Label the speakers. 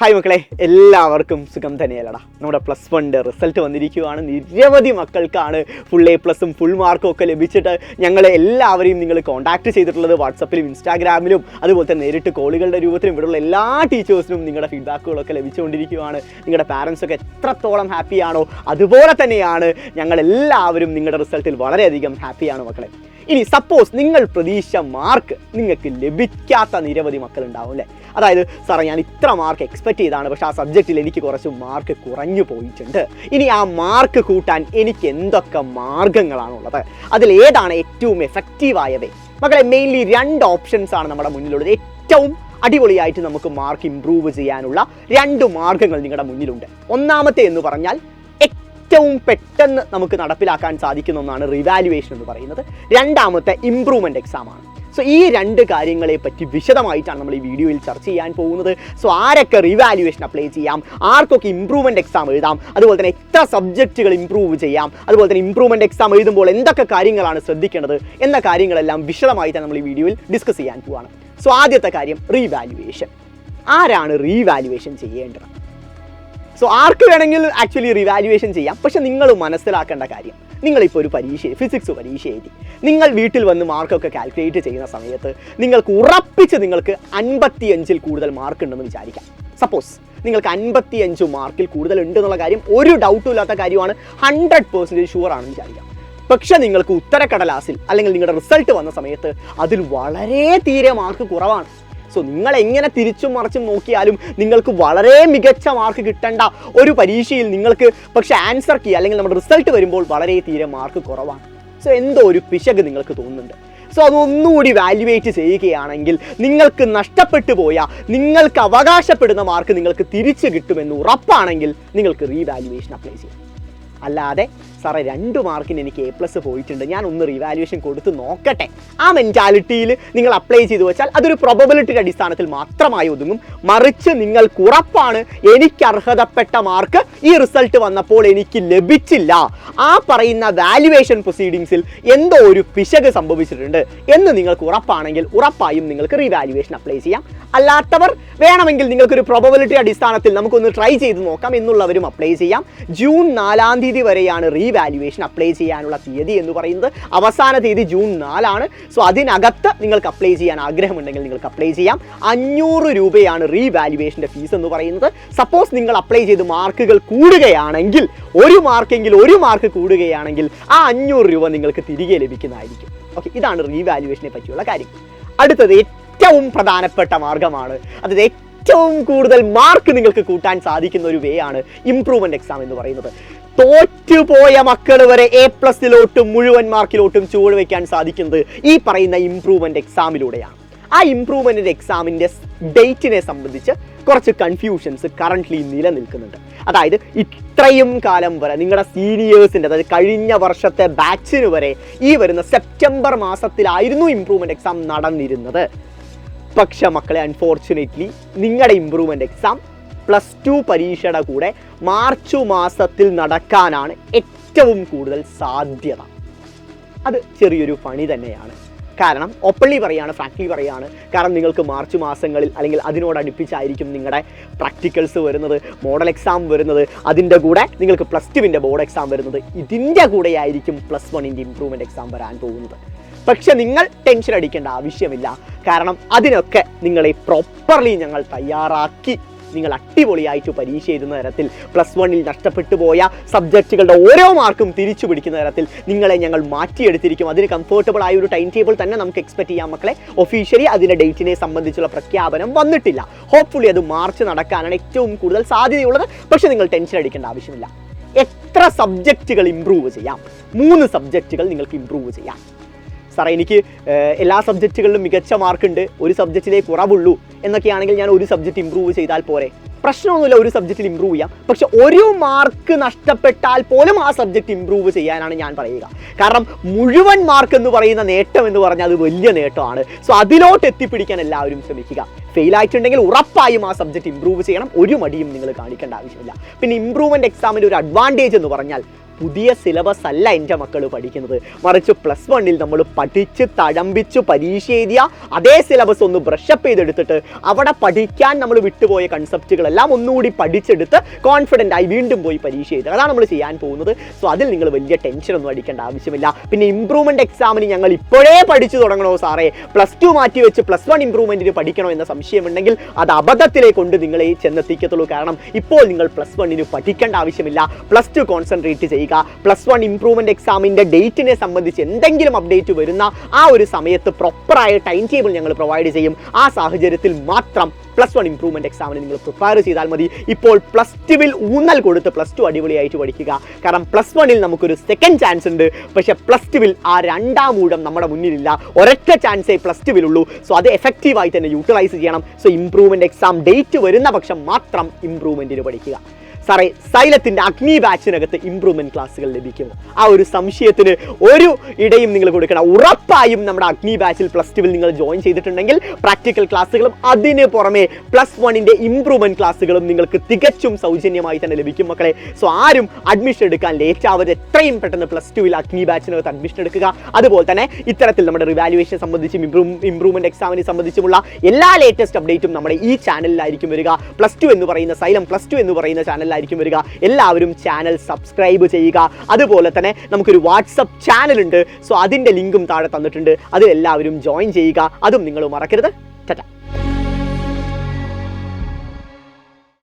Speaker 1: Hi മക്കളെ, എല്ലാവർക്കും സുഖം തന്നെയല്ലടാ. നമ്മുടെ +1 റിസൾട്ട് വന്നിരിക്കുകയാണ്. നിരവധി മക്കൾക്കാണ് ഫുൾ A+ഉം ഫുൾ മാർക്കും ഒക്കെ ലഭിച്ചിട്ട് ഞങ്ങളെ എല്ലാവരെയും നിങ്ങൾ കോൺടാക്ട് ചെയ്തിട്ടുള്ളത്. വാട്സപ്പിലും ഇൻസ്റ്റാഗ്രാമിലും അതുപോലെ തന്നെ നേരിട്ട് കോളുകളുടെ രൂപത്തിലും ഇവിടെയുള്ള എല്ലാ ടീച്ചേഴ്സിനും നിങ്ങളുടെ ഫീഡ്ബാക്കുകളൊക്കെ ലഭിച്ചുകൊണ്ടിരിക്കുകയാണ്. നിങ്ങളുടെ പാരൻസൊക്കെ എത്രത്തോളം ഹാപ്പിയാണോ അതുപോലെ തന്നെയാണ് ഞങ്ങളെല്ലാവരും നിങ്ങളുടെ റിസൾട്ടിൽ വളരെയധികം ഹാപ്പിയാണ് മക്കളെ. ഇനി സപ്പോസ് നിങ്ങൾ പ്രതീക്ഷ മാർക്ക് നിങ്ങൾക്ക് ലഭിക്കാത്ത നിരവധി മക്കളുണ്ടാവും അല്ലേ? അതായത് സാറേ, ഞാൻ ഇത്ര മാർക്ക് എക്സ്പെക്ട് ചെയ്താണ്, പക്ഷേ ആ സബ്ജക്റ്റിൽ എനിക്ക് കുറച്ച് മാർക്ക് കുറഞ്ഞു പോയിട്ടുണ്ട്. ഇനി ആ മാർക്ക് കൂട്ടാൻ എനിക്ക് എന്തൊക്കെ മാർഗങ്ങളാണുള്ളത്? അതിലേതാണ് ഏറ്റവും എഫക്റ്റീവായവ? മക്കളെ, മെയിൻലി 2 ഓപ്ഷൻസ് ആണ് നമ്മുടെ മുന്നിലുള്ളത്. ഏറ്റവും അടിപൊളിയായിട്ട് നമുക്ക് മാർക്ക് ഇംപ്രൂവ് ചെയ്യാനുള്ള 2 മാർഗങ്ങൾ നിങ്ങളുടെ മുന്നിലുണ്ട്. ഒന്നാമത്തെ എന്ന് പറഞ്ഞാൽ ഏറ്റവും പെട്ടെന്ന് നമുക്ക് നടപ്പിലാക്കാൻ സാധിക്കുന്ന ഒന്നാണ് റിവാലുവേഷൻ എന്ന് പറയുന്നത്. രണ്ടാമത്തെ ഇംപ്രൂവ്മെൻറ്റ് എക്സാം ആണ്. സോ ഈ 2 കാര്യങ്ങളെ പറ്റി വിശദമായിട്ടാണ് നമ്മൾ ഈ വീഡിയോയിൽ ചർച്ച ചെയ്യാൻ പോകുന്നത്. സോ ആരൊക്കെ റിവാലുവേഷൻ അപ്ലൈ ചെയ്യാം, ആർക്കൊക്കെ ഇംപ്രൂവ്മെൻറ്റ് എക്സാം എഴുതാം, അതുപോലെ തന്നെ എത്ര സബ്ജക്റ്റുകൾ ഇംപ്രൂവ് ചെയ്യാം, അതുപോലെ തന്നെ ഇംപ്രൂവ്മെൻറ്റ് എക്സാം എഴുതുമ്പോൾ എന്തൊക്കെ കാര്യങ്ങളാണ് ശ്രദ്ധിക്കേണ്ടത് എന്ന കാര്യങ്ങളെല്ലാം വിശദമായിട്ടാണ് നമ്മൾ ഈ വീഡിയോയിൽ ഡിസ്കസ് ചെയ്യാൻ പോവുകയാണ്. സോ ആദ്യത്തെ കാര്യം റീവാലുവേഷൻ. ആരാണ് റീവാലുവേഷൻ ചെയ്യേണ്ടത്? സോ ആർക്ക് വേണമെങ്കിൽ ആക്ച്വലി റിവാലുവേഷൻ ചെയ്യാം. പക്ഷെ നിങ്ങൾ മനസ്സിലാക്കേണ്ട കാര്യം, നിങ്ങളിപ്പോൾ ഒരു ഫിസിക്സ് പരീക്ഷ എഴുതി, നിങ്ങൾ വീട്ടിൽ വന്ന് മാർക്കൊക്കെ കാൽക്കുലേറ്റ് ചെയ്യുന്ന സമയത്ത് നിങ്ങൾക്ക് ഉറപ്പിച്ച് നിങ്ങൾക്ക് 55-ൽ കൂടുതൽ മാർക്ക് ഉണ്ടെന്ന് വിചാരിക്കാം. സപ്പോസ് നിങ്ങൾക്ക് 55 മാർക്കിൽ കൂടുതൽ ഉണ്ടെന്നുള്ള കാര്യം ഒരു ഡൗട്ടും ഇല്ലാത്ത കാര്യമാണ്, 100% ഷുവർ ആണെന്ന് വിചാരിക്കാം. പക്ഷെ നിങ്ങൾക്ക് ഉത്തരക്കടലാസിൽ അല്ലെങ്കിൽ നിങ്ങളുടെ റിസൾട്ട് വന്ന സമയത്ത് അതിൽ വളരെ തീരെ മാർക്ക് കുറവാണ്. സോ നിങ്ങൾ എങ്ങനെ തിരിച്ചും മറിച്ചും നോക്കിയാലും നിങ്ങൾക്ക് വളരെ മികച്ച മാർക്ക് കിട്ടേണ്ട ഒരു പരീക്ഷയിൽ നിങ്ങൾക്ക് പക്ഷേ ആൻസർ കീ അല്ലെങ്കിൽ നമ്മുടെ റിസൾട്ട് വരുമ്പോൾ വളരെ തീരെ മാർക്ക് കുറവാണ്. സോ എന്തോ ഒരു പിശക് നിങ്ങൾക്ക് തോന്നുന്നുണ്ട്. സോ അതൊന്നുകൂടി വാല്യുവേറ്റ് ചെയ്യുകയാണെങ്കിൽ നിങ്ങൾക്ക് നഷ്ടപ്പെട്ടു പോയ നിങ്ങൾക്ക് അവകാശപ്പെടുന്ന മാർക്ക് നിങ്ങൾക്ക് തിരിച്ചു കിട്ടുമെന്ന് ഉറപ്പാണെങ്കിൽ നിങ്ങൾക്ക് റീവാല്യുവേഷൻ അപ്ലൈ ചെയ്യാം. അല്ലാതെ സാറേ 2 മാർക്കിന് എനിക്ക് A+ പോയിട്ടുണ്ട്, ഞാൻ ഒന്ന് റിവാലുവേഷൻ കൊടുത്ത് നോക്കട്ടെ, ആ മെൻറ്റാലിറ്റിയിൽ നിങ്ങൾ അപ്ലൈ ചെയ്തു വെച്ചാൽ അതൊരു പ്രോബബിലിറ്റിയുടെ അടിസ്ഥാനത്തിൽ മാത്രമായി ഒതുങ്ങും. മറിച്ച് നിങ്ങൾക്ക് ഉറപ്പാണ് എനിക്ക് അർഹതപ്പെട്ട മാർക്ക് ഈ റിസൾട്ട് വന്നപ്പോൾ എനിക്ക് ലഭിച്ചില്ല, ആ പറയുന്ന വാല്യുവേഷൻ പ്രൊസീഡിങ്സിൽ എന്തോ ഒരു പിശക് സംഭവിച്ചിട്ടുണ്ട് എന്ന് നിങ്ങൾക്ക് ഉറപ്പാണെങ്കിൽ ഉറപ്പായും നിങ്ങൾക്ക് റീവാല്യുവേഷൻ അപ്ലൈ ചെയ്യാം. അല്ലാത്തവർ വേണമെങ്കിൽ നിങ്ങൾക്കൊരു പ്രോബബിലിറ്റി അടിസ്ഥാനത്തിൽ നമുക്കൊന്ന് ട്രൈ ചെയ്ത് നോക്കാം എന്നുള്ളവരും അപ്ലൈ ചെയ്യാം. ജൂൺ 4-ാം തീയതി വരെയാണ് റീവാല്യുവേഷൻ അപ്ലൈ ചെയ്യാനുള്ള തീയതി എന്ന് പറയുന്നത്. അവസാന തീയതി ജൂൺ 4 ആണ്. സോ അതിനകത്ത് നിങ്ങൾക്ക് അപ്ലൈ ചെയ്യാൻ ആഗ്രഹമുണ്ടെങ്കിൽ നിങ്ങൾക്ക് അപ്ലൈ ചെയ്യാം. 500 രൂപയാണ് റീവാല്യുവേഷൻ്റെ ഫീസ് എന്ന് പറയുന്നത്. സപ്പോസ് നിങ്ങൾ അപ്ലൈ ചെയ്ത് മാർക്കുകൾ കൂടുകയാണെങ്കിൽ, ഒരു മാർക്ക് കൂടുകയാണെങ്കിൽ ആ 500 രൂപ നിങ്ങൾക്ക് തിരികെ ലഭിക്കുന്നതായിരിക്കും. ഓക്കെ, ഇതാണ് റീവാല്യുവേഷനെ പറ്റിയുള്ള കാര്യം. അടുത്തത് ഏറ്റവും പ്രധാനപ്പെട്ട മാർഗമാണ്, അതായത് ഏറ്റവും കൂടുതൽ മാർക്ക് നിങ്ങൾക്ക് കൂട്ടാൻ സാധിക്കുന്ന ഒരു വേ ആണ് ഇംപ്രൂവ്മെൻറ്റ് എക്സാം എന്ന് പറയുന്നത്. തോറ്റുപോയ മക്കൾ വരെ A+ലോട്ടും മുഴുവൻ മാർക്കിലോട്ടും ചുവട് വയ്ക്കാൻ സാധിക്കുന്നത് ഈ പറയുന്ന ഇംപ്രൂവ്മെൻറ്റ് എക്സാമിലൂടെയാണ്. ആ ഇംപ്രൂവ്മെൻറ്റ് എക്സാമിൻ്റെ ഡേറ്റിനെ സംബന്ധിച്ച് കുറച്ച് കൺഫ്യൂഷൻസ് കറൻ്റ്ലി നിലനിൽക്കുന്നുണ്ട്. അതായത് ഇത്രയും കാലം വരെ നിങ്ങളുടെ സീനിയേഴ്സിൻ്റെ, അതായത് കഴിഞ്ഞ വർഷത്തെ ബാച്ചിന് വരെ ഈ വരുന്ന സെപ്റ്റംബർ മാസത്തിലായിരുന്നു ഇംപ്രൂവ്മെൻറ്റ് എക്സാം നടന്നിരുന്നത്. പക്ഷെ മക്കളെ, അൺഫോർച്ചുനേറ്റ്ലി നിങ്ങളുടെ ഇംപ്രൂവ്മെൻറ്റ് എക്സാം +2 പരീക്ഷയുടെ കൂടെ മാർച്ച് മാസത്തിൽ നടക്കാനാണ് ഏറ്റവും കൂടുതൽ സാധ്യത. അത് ചെറിയൊരു പണി തന്നെയാണ്. കാരണം ഓപ്പൺലി പറയാണ്, ഫ്രാങ്ക്ലി പറയാണ്, കാരണം നിങ്ങൾക്ക് മാർച്ച് മാസങ്ങളിൽ അല്ലെങ്കിൽ അതിനോടടുപ്പിച്ചായിരിക്കും നിങ്ങളുടെ പ്രാക്ടിക്കൽസ് വരുന്നത്, മോഡൽ എക്സാം വരുന്നത്, അതിൻ്റെ കൂടെ നിങ്ങൾക്ക് +2-ൻ്റെ ബോർഡ് എക്സാം വരുന്നത്, ഇതിൻ്റെ കൂടെയായിരിക്കും +1-ൻ്റെ ഇംപ്രൂവ്മെൻറ്റ് എക്സാം വരാൻ പോകുന്നത്. പക്ഷെ നിങ്ങൾ ടെൻഷൻ അടിക്കേണ്ട ആവശ്യമില്ല. കാരണം അതിനൊക്കെ നിങ്ങളെ പ്രോപ്പർലി ഞങ്ങൾ തയ്യാറാക്കി നിങ്ങൾ അടിപൊളിയായിട്ട് പരീക്ഷ എഴുതുന്ന തരത്തിൽ +1-ൽ നഷ്ടപ്പെട്ടു പോയ സബ്ജക്റ്റുകളുടെ ഓരോ മാർക്കും തിരിച്ചു പിടിക്കുന്ന തരത്തിൽ നിങ്ങളെ ഞങ്ങൾ മാറ്റിയെടുത്തിരിക്കും. അതിന് കംഫർട്ടബിൾ ആയ ഒരു ടൈം ടേബിൾ തന്നെ നമുക്ക് എക്സ്പെക്ട് ചെയ്യാം മക്കളെ. ഒഫീഷ്യലി അതിൻ്റെ ഡേറ്റിനെ സംബന്ധിച്ചുള്ള പ്രഖ്യാപനം വന്നിട്ടില്ല. ഹോപ്പ്ഫുള്ളി അത് മാർച്ച് നടക്കാനാണ് ഏറ്റവും കൂടുതൽ സാധ്യതയുള്ളത്. പക്ഷേ നിങ്ങൾ ടെൻഷൻ അടിക്കേണ്ട ആവശ്യമില്ല. എത്ര സബ്ജക്റ്റുകൾ ഇംപ്രൂവ് ചെയ്യാം? 3 സബ്ജക്റ്റുകൾ നിങ്ങൾക്ക് ഇംപ്രൂവ് ചെയ്യാം. സാറേ, എനിക്ക് എല്ലാ സബ്ജക്റ്റുകളിലും മികച്ച മാർക്കുണ്ട്, ഒരു സബ്ജക്റ്റിലേ കുറവുള്ളൂ എന്നൊക്കെയാണെങ്കിൽ ഞാൻ ഒരു സബ്ജക്റ്റ് ഇംപ്രൂവ് ചെയ്താൽ പോരെ? പ്രശ്നമൊന്നുമില്ല, ഒരു സബ്ജക്റ്റിൽ ഇംപ്രൂവ് ചെയ്യാം. പക്ഷെ ഒരു മാർക്ക് നഷ്ടപ്പെട്ടാൽ പോലും ആ സബ്ജക്റ്റ് ഇംപ്രൂവ് ചെയ്യാനാണ് ഞാൻ പറയുക. കാരണം മുഴുവൻ മാർക്ക് എന്ന് പറയുന്ന നേട്ടം എന്ന് പറഞ്ഞാൽ അത് വലിയ നേട്ടമാണ്. സോ അതിലോട്ട് എത്തിപ്പിടിക്കാൻ എല്ലാവരും ശ്രമിക്കുക. ഫെയിലായിട്ടുണ്ടെങ്കിൽ ഉറപ്പായും ആ സബ്ജക്റ്റ് ഇംപ്രൂവ് ചെയ്യണം. ഒരു മടിയും നിങ്ങൾ കാണിക്കേണ്ട ആവശ്യമില്ല. പിന്നെ ഇംപ്രൂവ്മെൻറ്റ് എക്സാമിൻ്റെ ഒരു അഡ്വാൻറ്റേജ് എന്ന് പറഞ്ഞാൽ പുതിയ സിലബസ് അല്ല എൻ്റെ മക്കൾ പഠിക്കുന്നത്, മറിച്ച് പ്ലസ് വണ്ണിൽ നമ്മൾ പഠിച്ച് തഴമ്പിച്ചു പരീക്ഷ എഴുതിയ അതേ സിലബസ് ഒന്ന് ബ്രഷപ്പ് ചെയ്തെടുത്തിട്ട് അവിടെ പഠിക്കാൻ നമ്മൾ വിട്ടുപോയ കൺസെപ്റ്റുകളെല്ലാം ഒന്നുകൂടി പഠിച്ചെടുത്ത് കോൺഫിഡൻ്റ് ആയി വീണ്ടും പോയി പരീക്ഷ എഴുതുക. അതാണ് നമ്മൾ ചെയ്യാൻ പോകുന്നത്. സോ അതിൽ നിങ്ങൾ വലിയ ടെൻഷനൊന്നും അടിക്കേണ്ട ആവശ്യമില്ല. പിന്നെ ഇംപ്രൂവ്മെൻറ്റ് എക്സാമിന് ഞങ്ങൾ ഇപ്പോഴേ പഠിച്ചു തുടങ്ങണോ സാറേ, പ്ലസ് ടു മാറ്റി വെച്ച് പ്ലസ് വൺ ഇംപ്രൂവ്മെൻറ്റിന് പഠിക്കണോ എന്ന സംശയമുണ്ടെങ്കിൽ അത് അബദ്ധത്തിലേക്ക് കൊണ്ട് നിങ്ങളെ ചെന്നെത്തിക്കത്തുള്ളൂ. കാരണം ഇപ്പോൾ നിങ്ങൾ പ്ലസ് വണ്ണിന് പഠിക്കേണ്ട ആവശ്യമില്ല, പ്ലസ് ടു കോൺസെൻട്രേറ്റ് ചെയ്യുക. പ്ലസ് വൺ ഇംപ്രൂവ്മെൻറ്റ് എക്സാമിൻ്റെ ഡേറ്റിനെ സംബന്ധിച്ച് എന്തെങ്കിലും അപ്ഡേറ്റ് വരുന്ന ആ ഒരു സമയത്ത് പ്രോപ്പറായ ടൈം ടേബിൾ ഞങ്ങൾ പ്രൊവൈഡ് ചെയ്യും. ആ സാഹചര്യത്തിൽ മാത്രം പ്ലസ് വൺ ഇംപ്രൂവ്മെൻറ്റ് എക്സാമിന് നിങ്ങൾ പ്രിപ്പയർ ചെയ്താൽ മതി. ഇപ്പോൾ പ്ലസ് ടുവിൽ ഊന്നൽ കൊടുത്ത് പ്ലസ് ടു അടിപൊളിയായിട്ട് പഠിക്കുക. കാരണം പ്ലസ് വണ്ണിൽ നമുക്കൊരു സെക്കൻഡ് ചാൻസ് ഉണ്ട്, പക്ഷേ പ്ലസ് ടുവിൽ ആ രണ്ടാം ഊഴം നമ്മുടെ മുന്നിലില്ല. ഒരൊറ്റ ചാൻസേ പ്ലസ് ടുവിലുള്ളൂ. സോ അത് എഫക്റ്റീവായി തന്നെ യൂട്ടിലൈസ് ചെയ്യണം. സോ ഇംപ്രൂവ്മെൻറ്റ് എക്സാം ഡേറ്റ് വരുന്ന പക്ഷം മാത്രം ഇംപ്രൂവ്മെൻറ്റിന് പഠിക്കുക. സാറേ, സൈലത്തിൻ്റെ അഗ്നി ബാച്ചിനകത്ത് ഇംപ്രൂവ്മെൻറ്റ് ക്ലാസ്സുകൾ ലഭിക്കുമോ? ആ ഒരു സംശയത്തിന് ഒരു ഇടയും നിങ്ങൾ കൊടുക്കണം. ഉറപ്പായും നമ്മുടെ അഗ്നി ബാച്ചിൽ പ്ലസ് ടുവിൽ നിങ്ങൾ ജോയിൻ ചെയ്തിട്ടുണ്ടെങ്കിൽ പ്രാക്ടിക്കൽ ക്ലാസ്സുകളും അതിന് പുറമെ പ്ലസ് വണ്ണിൻ്റെ ഇംപ്രൂവ്മെൻറ്റ് ക്ലാസ്സുകളും നിങ്ങൾക്ക് തികച്ചും സൗജന്യമായി തന്നെ ലഭിക്കും മക്കളെ. സോ ആരും അഡ്മിഷൻ എടുക്കാൻ ലേറ്റ് ആവരുത്. എത്രയും പെട്ടെന്ന് പ്ലസ് ടുവിൽ അഗ്നി ബാച്ചിനകത്ത് അഡ്മിഷൻ എടുക്കുക. അതുപോലെ തന്നെ ഇത്തരത്തിൽ നമ്മുടെ റിവാലുവേഷൻ സംബന്ധിച്ചും ഇംപ്രൂവ്മെൻറ്റ് എക്സാമിനെ സംബന്ധിച്ചുമുള്ള എല്ലാ ലേറ്റസ്റ്റ് അപ്ഡേറ്റും നമ്മുടെ ഈ ചാനലിലായിരിക്കും വരിക. പ്ലസ് ടു എന്ന് പറയുന്ന സൈലം പ്ലസ് ടു എന്ന് പറയുന്ന ചാനൽ ായിരിക്കും വരിക. എല്ലാവരും ചാനൽ സബ്സ്ക്രൈബ് ചെയ്യുക. അതുപോലെ തന്നെ നമുക്കൊരു വാട്സപ്പ് ചാനൽ ഉണ്ട്. സോ അതിൻ്റെ ലിങ്കും താഴെ തന്നിട്ടുണ്ട്. അതിൽ എല്ലാവരും ജോയിൻ ചെയ്യുക. അതും നിങ്ങൾ മറക്കരുത്. ടാറ്റാ.